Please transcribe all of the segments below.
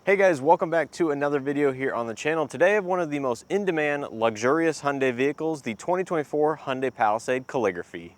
Hey guys, welcome back to another video here on the channel. Today I have one of the most in-demand luxurious Hyundai vehicles, the 2024 Hyundai Palisade Calligraphy.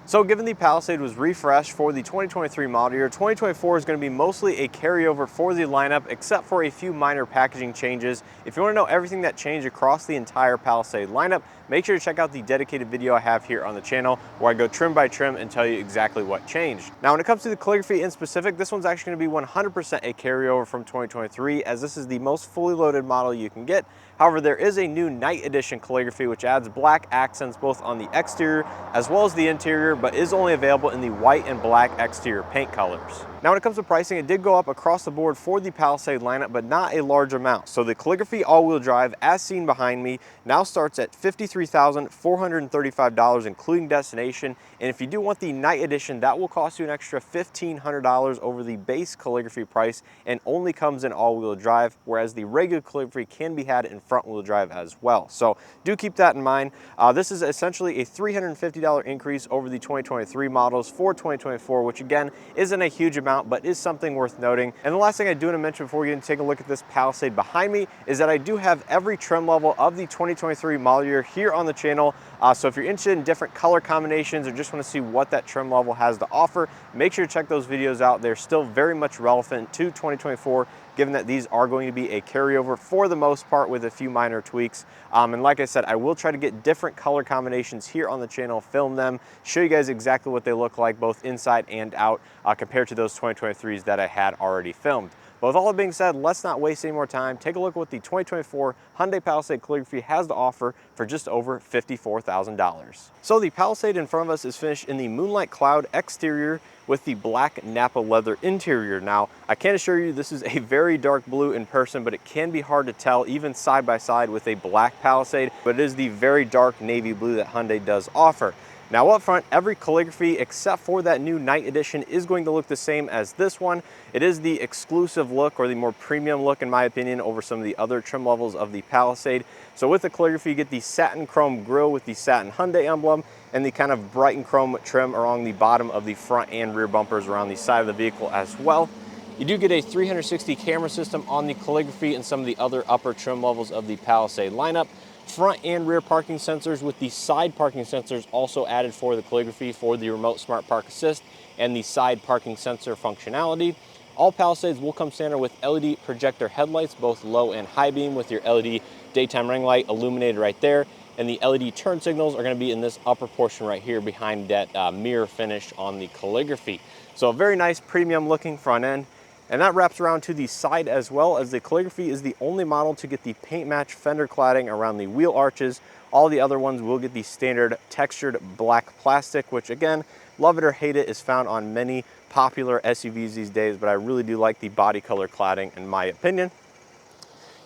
So given the Palisade was refreshed for the 2023 model year, 2024 is going to be mostly a carryover for the lineup except for a few minor packaging changes. If you want to know everything that changed across the entire Palisade lineup, make sure to check out the dedicated video I have here on the channel where I go trim by trim and tell you exactly what changed. Now when it comes to the Calligraphy in specific, this one's actually going to be 100% a carryover from 2023 as this is the most fully loaded model you can get. However, there is a new Night Edition Calligraphy which adds black accents both on the exterior as well as the interior, but is only available in the white and black exterior paint colors. Now when it comes to pricing, it did go up across the board for the Palisade lineup, but not a large amount. So the Calligraphy all-wheel drive, as seen behind me, now starts at $53,435 including destination. And if you do want the Night Edition, that will cost you an extra $1,500 over the base Calligraphy price and only comes in all-wheel drive, whereas the regular Calligraphy can be had in front-wheel drive as well. So do keep that in mind. This is essentially a $350 increase over the 2023 models for 2024, which again isn't a huge amount, but is something worth noting. And the last thing I do want to mention before we get into taking a look at this Palisade behind me is that I do have every trim level of the 2023 model year here on the channel. So if you're interested in different color combinations or just want to see what that trim level has to offer, make sure to check those videos out. They're still very much relevant to 2024, given that these are going to be a carryover for the most part with a few minor tweaks. And like I said, I will try to get different color combinations here on the channel, film them, show you guys exactly what they look like both inside and out compared to those 2023s that I had already filmed. But with all that being said, let's not waste any more time. Take a look at what the 2024 Hyundai Palisade Calligraphy has to offer for just over $54,000. So the Palisade in front of us is finished in the Moonlight Cloud exterior with the Black Nappa Leather interior. Now, I can assure you this is a very dark blue in person, but it can be hard to tell even side by side with a black Palisade, but it is the very dark navy blue that Hyundai does offer. Now up front, every Calligraphy except for that new Night Edition is going to look the same as this one. It is the exclusive look or the more premium look in my opinion over some of the other trim levels of the Palisade. So with the Calligraphy, you get the satin chrome grille with the satin Hyundai emblem and the kind of bright and chrome trim along the bottom of the front and rear bumpers around the side of the vehicle as well. You do get a 360 camera system on the Calligraphy and some of the other upper trim levels of the Palisade lineup. Front and rear parking sensors with the side parking sensors also added for the Calligraphy for the remote smart park assist and the side parking sensor functionality. All Palisades will come standard with LED projector headlights, both low and high beam, with your LED daytime ring light illuminated right there. And the LED turn signals are going to be in this upper portion right here behind that mirror finish on the Calligraphy. So a very nice premium looking front end. And that wraps around to the side as well, as the Calligraphy is the only model to get the paint match fender cladding around the wheel arches. All the other ones will get the standard textured black plastic, which again, love it or hate it, is found on many popular SUVs these days, but I really do like the body color cladding in my opinion.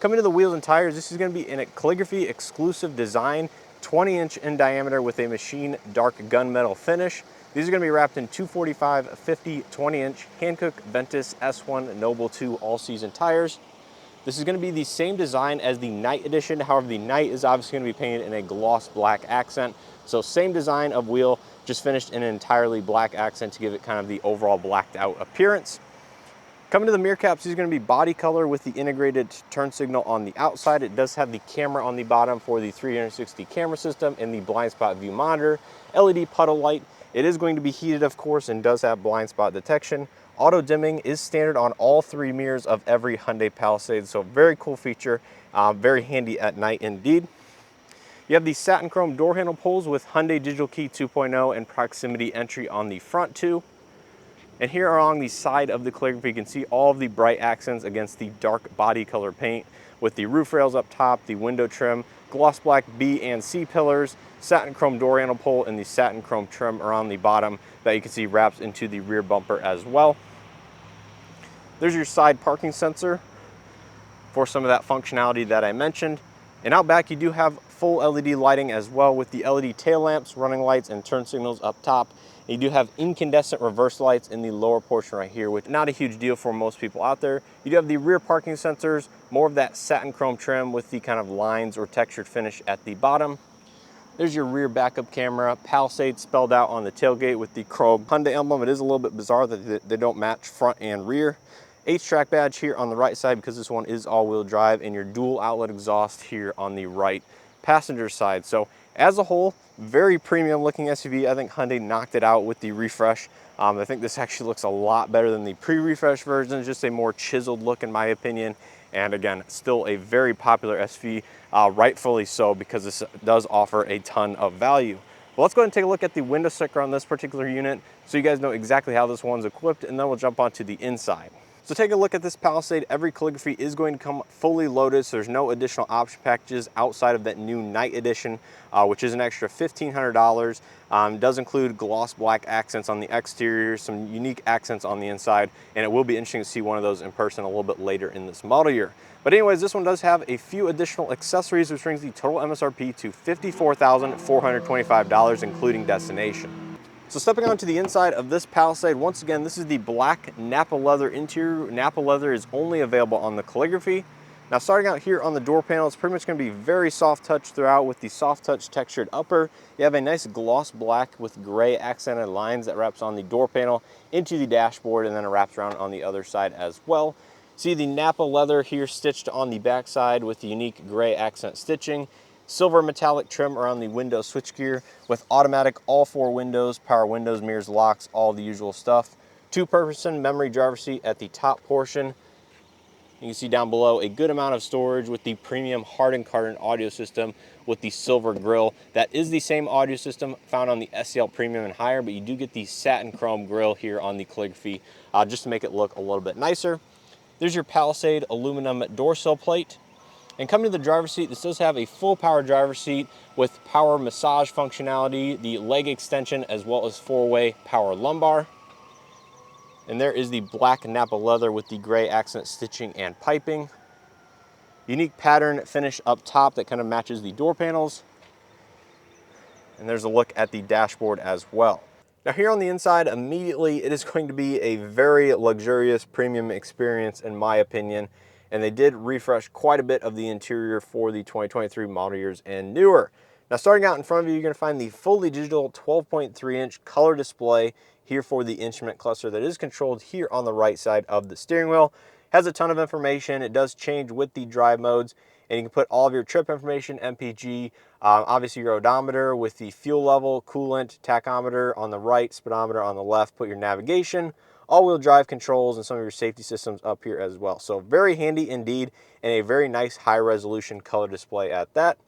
Coming to the wheels and tires, this is going to be in a Calligraphy exclusive design, 20-inch in diameter with a machine dark gunmetal finish. These are going to be wrapped in 245, 50, 20-inch Hankook Ventus S1 Noble 2 all-season tires. This is going to be the same design as the Night Edition. However, the Night is obviously going to be painted in a gloss black accent. So same design of wheel, just finished in an entirely black accent to give it kind of the overall blacked out appearance. Coming to the mirror caps, these are going to be body color with the integrated turn signal on the outside. It does have the camera on the bottom for the 360 camera system and the blind spot view monitor, LED puddle light. It is going to be heated, of course, and does have blind spot detection. Auto dimming is standard on all three mirrors of every Hyundai Palisade, so very cool feature, very handy at night indeed. You have the satin chrome door handle pulls with Hyundai Digital Key 2.0 and proximity entry on the front too. And here along the side of the Calligraphy, you can see all of the bright accents against the dark body color paint with the roof rails up top, the window trim, gloss black B and C pillars, satin chrome door handle pull, and the satin chrome trim around the bottom that you can see wraps into the rear bumper as well. There's your side parking sensor for some of that functionality that I mentioned. And out back, you do have full LED lighting as well with the LED tail lamps, running lights, and turn signals up top. And you do have incandescent reverse lights in the lower portion right here, which is not a huge deal for most people out there. You do have the rear parking sensors, more of that satin chrome trim with the kind of lines or textured finish at the bottom. There's your rear backup camera, Palisade spelled out on the tailgate with the chrome Hyundai emblem. It is a little bit bizarre that they don't match front and rear. H-track badge here on the right side because this one is all-wheel drive, and your dual outlet exhaust here on the right passenger side. So as a whole, very premium looking SUV. I think Hyundai knocked it out with the refresh. I think this actually looks a lot better than the pre-refresh version. It's just a more chiseled look in my opinion. And again, still a very popular SUV, rightfully so, because this does offer a ton of value. Well, let's go ahead and take a look at the window sticker on this particular unit so you guys know exactly how this one's equipped, and then we'll jump onto the inside. So take a look at this Palisade. Every Calligraphy is going to come fully loaded, so there's no additional option packages outside of that new Night Edition, which is an extra $1,500. It does include gloss black accents on the exterior, some unique accents on the inside, and it will be interesting to see one of those in person a little bit later in this model year. But anyways, this one does have a few additional accessories, which brings the total MSRP to $54,425, including destination. So stepping onto the inside of this Palisade, once again, this is the Black Nappa Leather interior. Nappa Leather is only available on the Calligraphy. Now starting out here on the door panel, it's pretty much going to be very soft touch throughout with the soft touch textured upper. You have a nice gloss black with gray accented lines that wraps on the door panel into the dashboard, and then it wraps around on the other side as well. See the Nappa Leather here stitched on the back side with the unique gray accent stitching. Silver metallic trim around the window switchgear with automatic all four windows, power windows, mirrors, locks, all the usual stuff. Two-person memory driver's seat at the top portion. You can see down below a good amount of storage with the premium hardened carbon audio system with the silver grille. That is the same audio system found on the SEL Premium and higher, but you do get the satin chrome grille here on the Calligraphy just to make it look a little bit nicer. There's your Palisade aluminum door sill plate. And coming to the driver's seat, this does have a full power driver's seat with power massage functionality, the leg extension, as well as four-way power lumbar. And there is the Black Nappa Leather with the gray accent stitching and piping. Unique pattern finish up top that kind of matches the door panels. And there's a look at the dashboard as well. Now here on the inside, immediately it is going to be a very luxurious premium experience in my opinion. And they did refresh quite a bit of the interior for the 2023 model years and newer. Now starting out in front of you, you're going to find the fully digital 12.3-inch color display here for the instrument cluster that is controlled here on the right side of the steering wheel. Has a ton of information. It does change with the drive modes, and you can put all of your trip information, MPG, obviously your odometer with the fuel level, coolant, tachometer on the right, speedometer on the left, put your navigation, all-wheel drive controls, and some of your safety systems up here as well. So very handy indeed, and a very nice high-resolution color display at that.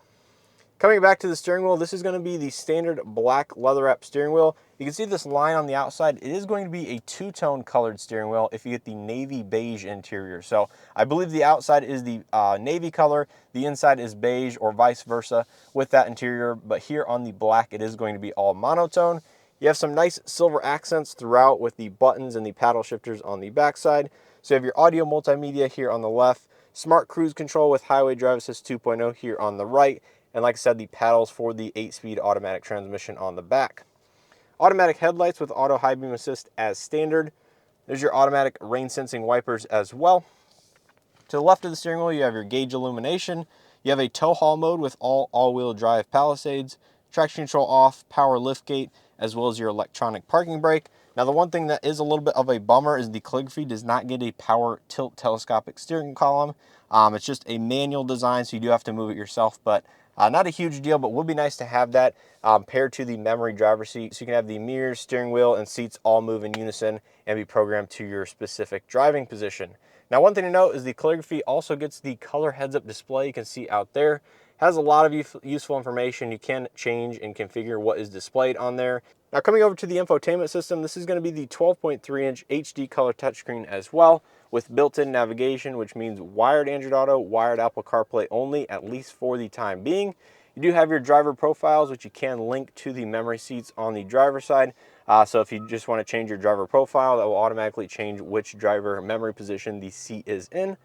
Coming back to the steering wheel, this is going to be the standard black leather wrap steering wheel. You can see this line on the outside. It is going to be a two-tone colored steering wheel if you get the navy beige interior. So I believe the outside is the navy color, the inside is beige, or vice versa with that interior. But here on the black, it is going to be all monotone. You have some nice silver accents throughout with the buttons and the paddle shifters on the backside. So you have your audio multimedia here on the left, smart cruise control with highway drive assist 2.0 here on the right, and like I said, the paddles for the 8-speed automatic transmission on the back. Automatic headlights with auto high beam assist as standard. There's your automatic rain sensing wipers as well. To the left of the steering wheel, you have your gauge illumination. You have a tow haul mode with all-wheel drive Palisades, traction control off, power liftgate, as well as your electronic parking brake. Now the one thing that is a little bit of a bummer is the Calligraphy does not get a power tilt telescopic steering column. It's just a manual design, so you do have to move it yourself, but not a huge deal, but would be nice to have that paired to the memory driver's seat, so you can have the mirrors, steering wheel, and seats all move in unison and be programmed to your specific driving position. Now one thing to note is the Calligraphy also gets the color heads-up display you can see out there. Has a lot of useful information. You can change and configure what is displayed on there. Now coming over to the infotainment system, this is going to be the 12.3-inch HD color touchscreen as well, with built-in navigation, which means wired Android Auto, wired Apple CarPlay only, at least for the time being. You do have your driver profiles, which you can link to the memory seats on the driver's side. So if you just want to change your driver profile, that will automatically change which driver memory position the seat is in.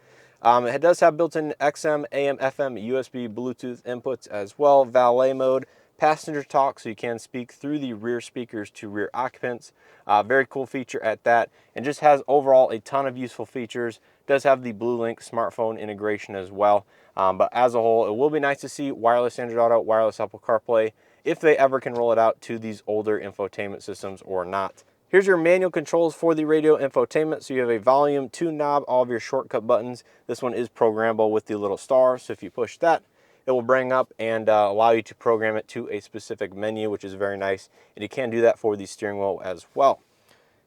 It does have built-in XM, AM, FM, USB, Bluetooth inputs as well, valet mode, passenger talk, so you can speak through the rear speakers to rear occupants. Very cool feature at that, and just has overall a ton of useful features. Does have the BlueLink smartphone integration as well, but as a whole, it will be nice to see wireless Android Auto, wireless Apple CarPlay, if they ever can roll it out to these older infotainment systems or not. Here's your manual controls for the radio infotainment. So you have a volume, tune knob, all of your shortcut buttons. This one is programmable with the little star. So if you push that, it will bring up and allow you to program it to a specific menu, which is very nice. And you can do that for the steering wheel as well.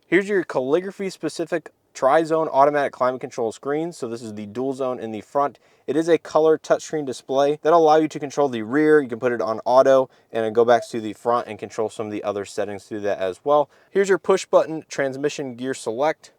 Here's your calligraphy specific tri-zone automatic climate control screen. So this is the dual zone in the front. It is a color touchscreen display that'll allow you to control the rear. You can put it on auto and then go back to the front and control some of the other settings through that as well. Here's your push button transmission gear select.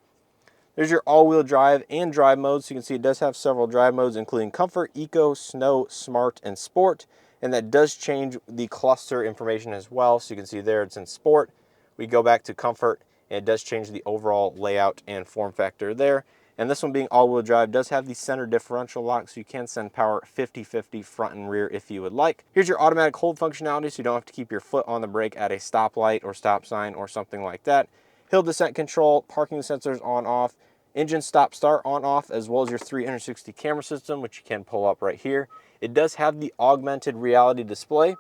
There's your all-wheel drive and drive modes. So you can see it does have several drive modes, including Comfort, Eco, Snow, Smart, and Sport. And that does change the cluster information as well. So you can see there it's in Sport. We go back to Comfort, and it does change the overall layout and form factor there. And this one being all-wheel drive does have the center differential lock, so you can send power 50-50 front and rear if you would like. Here's your automatic hold functionality, so you don't have to keep your foot on the brake at a stoplight or stop sign or something like that. Hill descent control, parking sensors on off, engine stop start on off, as well as your 360 camera system, which you can pull up right here. It does have the augmented reality display,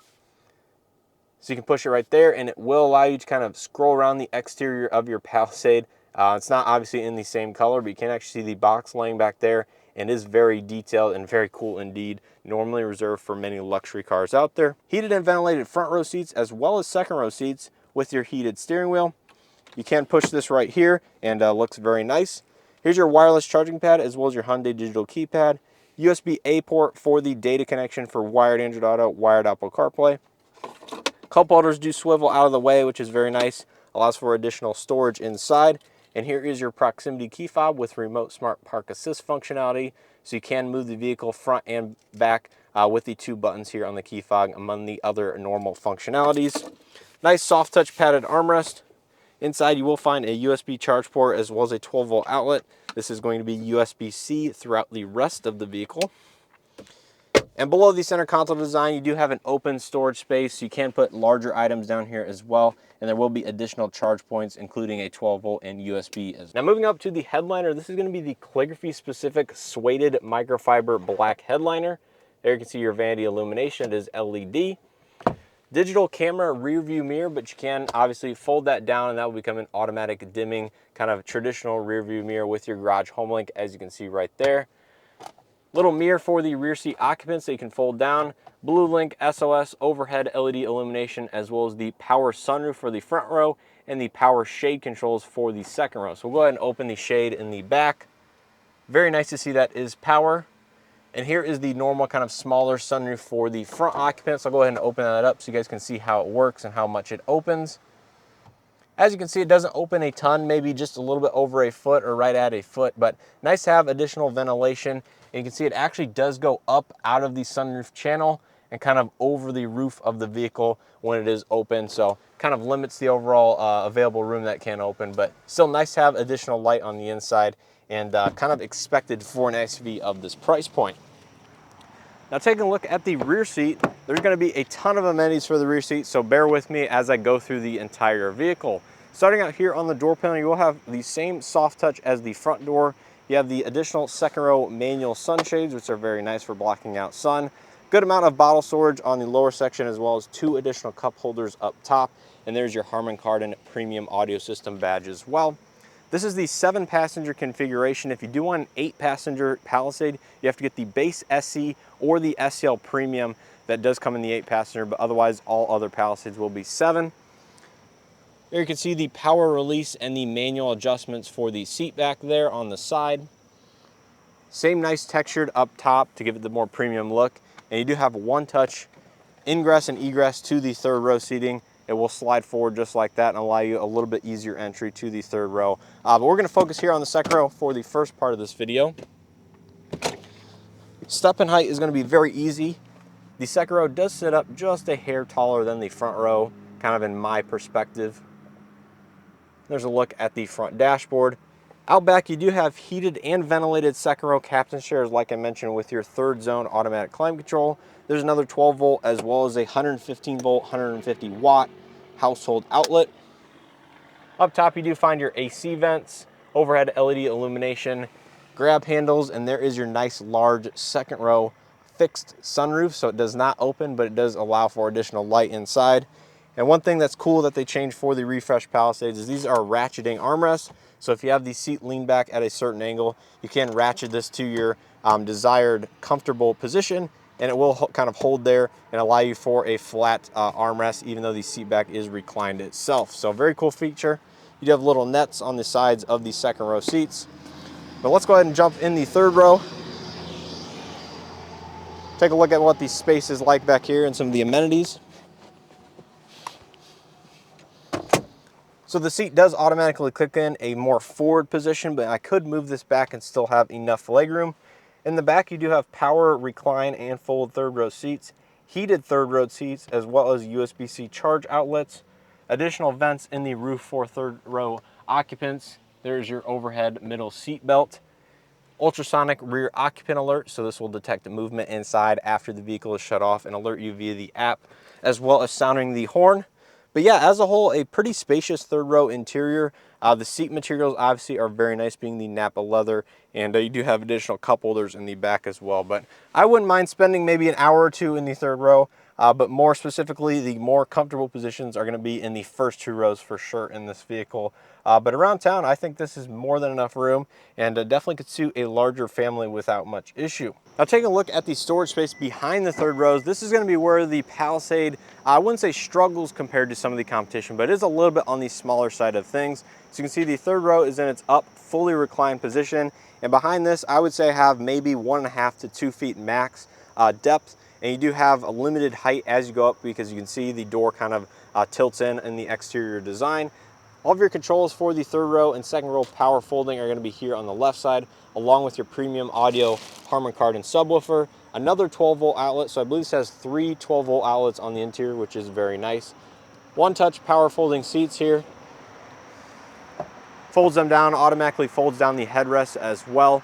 so you can push it right there and it will allow you to kind of scroll around the exterior of your Palisade. It's not obviously in the same color, but you can actually see the box laying back there and is very detailed and very cool indeed. Normally reserved for many luxury cars out there. Heated and ventilated front row seats as well as second row seats with your heated steering wheel. You can push this right here and looks very nice. Here's your wireless charging pad as well as your Hyundai digital keypad. USB-A port for the data connection for wired Android Auto, wired Apple CarPlay. Cup holders do swivel out of the way, which is very nice. Allows for additional storage inside. And here is your proximity key fob with remote smart park assist functionality. So you can move the vehicle front and back with the two buttons here on the key fob among the other normal functionalities. Nice soft touch padded armrest. Inside you will find a USB charge port as well as a 12-volt outlet. This is going to be USB-C throughout the rest of the vehicle. And below the center console design, you do have an open storage space. So you can put larger items down here as well. And there will be additional charge points, including a 12-volt and USB. Now moving up to the headliner, this is going to be the calligraphy specific suede microfiber black headliner. There you can see your vanity illumination. It is LED. Digital camera rear view mirror, but you can obviously fold that down and that will become an automatic dimming kind of traditional rear view mirror with your garage home link, as you can see right there. Little mirror for the rear seat occupants that you can fold down. Blue Link SOS overhead LED illumination, as well as the power sunroof for the front row and the power shade controls for the second row. So we'll go ahead and open the shade in the back. Very nice to see that is power. And here is the normal kind of smaller sunroof for the front occupants. I'll go ahead and open that up so you guys can see how it works and how much it opens. As you can see, it doesn't open a ton, maybe just a little bit over a foot or right at a foot, but nice to have additional ventilation. And you can see it actually does go up out of the sunroof channel and kind of over the roof of the vehicle when it is open. So kind of limits the overall available room that can open, but still nice to have additional light on the inside and kind of expected for an SUV of this price point. Now taking a look at the rear seat, there's going to be a ton of amenities for the rear seat, so bear with me as I go through the entire vehicle. Starting out here on the door panel, you will have the same soft touch as the front door. You have the additional second row manual sunshades, which are very nice for blocking out sun. Good amount of bottle storage on the lower section, as well as two additional cup holders up top. And there's your Harman Kardon premium audio system badge as well. This is the 7-passenger configuration. If you do want an 8-passenger Palisade, you have to get the base SE or the SEL Premium. That does come in the 8-passenger, but otherwise all other Palisades will be 7. There you can see the power release and the manual adjustments for the seat back there on the side. Same nice textured up top to give it the more premium look. And you do have one-touch ingress and egress to the third row seating. It will slide forward just like that and allow you a little bit easier entry to the third row. But we're going to focus here on the second row for the first part of this video. Step in height is going to be very easy. The second row does sit up just a hair taller than the front row, kind of in my perspective. There's a look at the front dashboard. Out back, you do have heated and ventilated second row captain's chairs, like I mentioned, with your third zone automatic climate control. There's another 12-volt as well as a 115-volt, 150-watt household outlet. Up top, you do find your AC vents, overhead LED illumination, grab handles, and there is your nice large second row fixed sunroof. So it does not open, but it does allow for additional light inside. And one thing that's cool that they changed for the refreshed Palisades is these are ratcheting armrests. So if you have the seat lean back at a certain angle, you can ratchet this to your desired comfortable position, and it will kind of hold there and allow you for a flat armrest, even though the seat back is reclined itself. So very cool feature. You do have little nets on the sides of the second row seats. But let's go ahead and jump in the third row. Take a look at what the space is like back here and some of the amenities. So the seat does automatically click in a more forward position, but I could move this back and still have enough legroom. In the back, you do have power, recline, and fold third row seats, heated third row seats, as well as USB-C charge outlets, additional vents in the roof for third row occupants. There's your overhead middle seat belt. Ultrasonic rear occupant alert, so this will detect movement inside after the vehicle is shut off and alert you via the app, as well as sounding the horn. But yeah, as a whole, a pretty spacious third row interior. The seat materials obviously are very nice, being the Nappa leather, and you do have additional cup holders in the back as well. But I wouldn't mind spending maybe an hour or two in the third row, but more specifically, the more comfortable positions are going to be in the first two rows for sure in this vehicle. But around town, I think this is more than enough room, and definitely could suit a larger family without much issue. Now taking a look at the storage space behind the third rows, this is going to be where the Palisade, I wouldn't say struggles compared to some of the competition, but it is a little bit on the smaller side of things. So you can see the third row is in its up, fully reclined position, and behind this, I would say have maybe 1.5 to 2 feet max depth, and you do have a limited height as you go up, because you can see the door kind of tilts in the exterior design. All of your controls for the third row and second row power folding are going to be here on the left side, along with your premium audio Harman Kardon subwoofer, another 12-volt outlet. So I believe this has 3 12-volt outlets on the interior, which is very nice. One-touch power folding seats here. Folds them down, automatically folds down the headrest as well.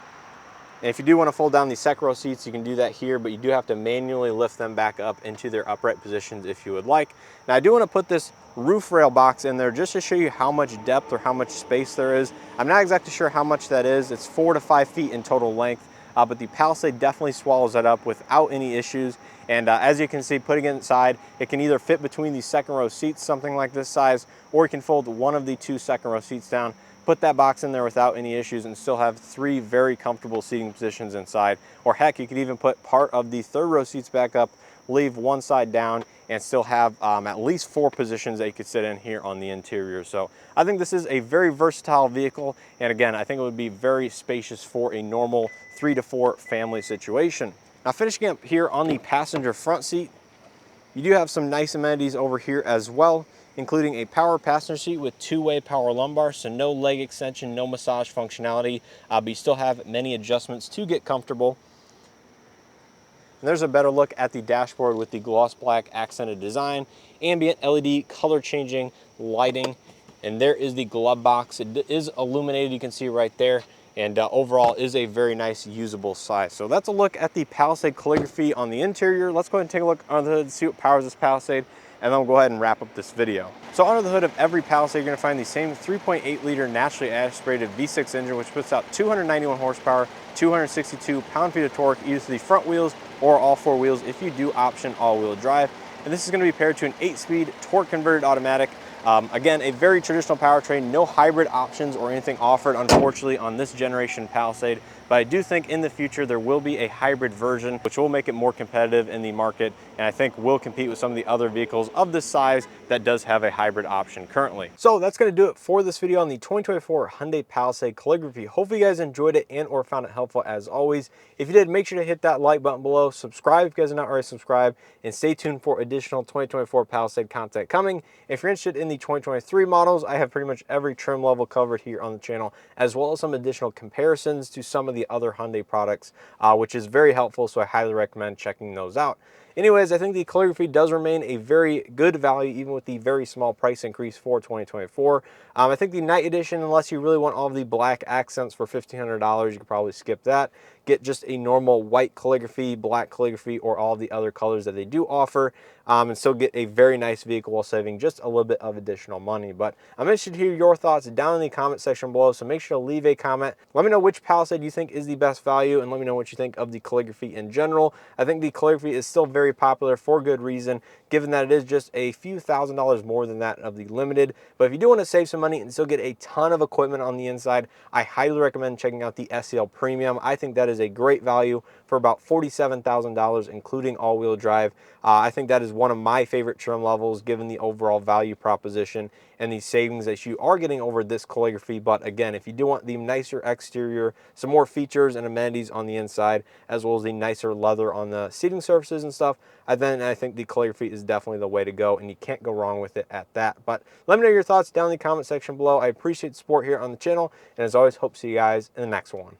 And if you do want to fold down the second row seats, you can do that here, but you do have to manually lift them back up into their upright positions if you would like. Now I do want to put this roof rail box in there just to show you how much depth or how much space there is. I'm not exactly sure how much that is. It's 4 to 5 feet in total length, but the Palisade definitely swallows that up without any issues. And as you can see, putting it inside, it can either fit between the second row seats, something like this size, or you can fold one of the 2 second row seats down, put that box in there without any issues, and still have 3 very comfortable seating positions inside. Or heck, you could even put part of the third row seats back up, leave one side down, and still have at least 4 positions that you could sit in here on the interior. So I think this is a very versatile vehicle, and again, I think it would be very spacious for a normal 3 to 4 family situation. Now finishing up here on the passenger front seat, you do have some nice amenities over here as well, including a power passenger seat with 2-way power lumbar, so no leg extension, no massage functionality, but you still have many adjustments to get comfortable. And there's a better look at the dashboard with the gloss black accented design, ambient LED color changing lighting, and there is the glove box. It is illuminated, you can see right there, and overall is a very nice usable size. So that's a look at the Palisade Calligraphy on the interior. Let's go ahead and take a look under the hood to see what powers this Palisade, and then we'll go ahead and wrap up this video. So under the hood of every Palisade, you're gonna find the same 3.8 liter naturally aspirated V6 engine, which puts out 291 horsepower, 262 pound-feet of torque, either to the front wheels or all 4 wheels if you do option all-wheel drive. And this is gonna be paired to an 8-speed torque-converted automatic. Again, a very traditional powertrain, no hybrid options or anything offered, unfortunately, on this generation Palisade. But I do think in the future there will be a hybrid version, which will make it more competitive in the market, and I think will compete with some of the other vehicles of this size that does have a hybrid option currently. So that's going to do it for this video on the 2024 Hyundai Palisade Calligraphy. Hopefully you guys enjoyed it and or found it helpful as always. If you did, make sure to hit that like button below, subscribe if you guys are not already subscribed, and stay tuned for additional 2024 Palisade content coming. If you're interested in the 2023 models, I have pretty much every trim level covered here on the channel, as well as some additional comparisons to some of the other Hyundai products, which is very helpful, so I highly recommend checking those out. Anyways, I think the Calligraphy does remain a very good value, even with the very small price increase for 2024. I think the Night Edition, unless you really want all of the black accents for $1,500, you could probably skip that. Get just a normal white Calligraphy, black Calligraphy, or all the other colors that they do offer, and still get a very nice vehicle while saving just a little bit of additional money. But I'm interested to hear your thoughts down in the comment section below, so make sure to leave a comment. Let me know which Palisade you think is the best value, and let me know what you think of the Calligraphy in general. I think the Calligraphy is still very very popular for good reason, given that it is just a few $1,000s more than that of the Limited. But if you do want to save some money and still get a ton of equipment on the inside, I highly recommend checking out the SEL Premium. I think that is a great value for about $47,000, including all-wheel drive. I think that is one of my favorite trim levels, given the overall value proposition and the savings that you are getting over this calligraphy. But again, if you do want the nicer exterior, some more features and amenities on the inside, as well as the nicer leather on the seating surfaces and stuff, then I think the calligraphy is definitely the way to go, and you can't go wrong with it at that. But let me know your thoughts down in the comment section below. I appreciate the support here on the channel, and as always, hope to see you guys in the next one.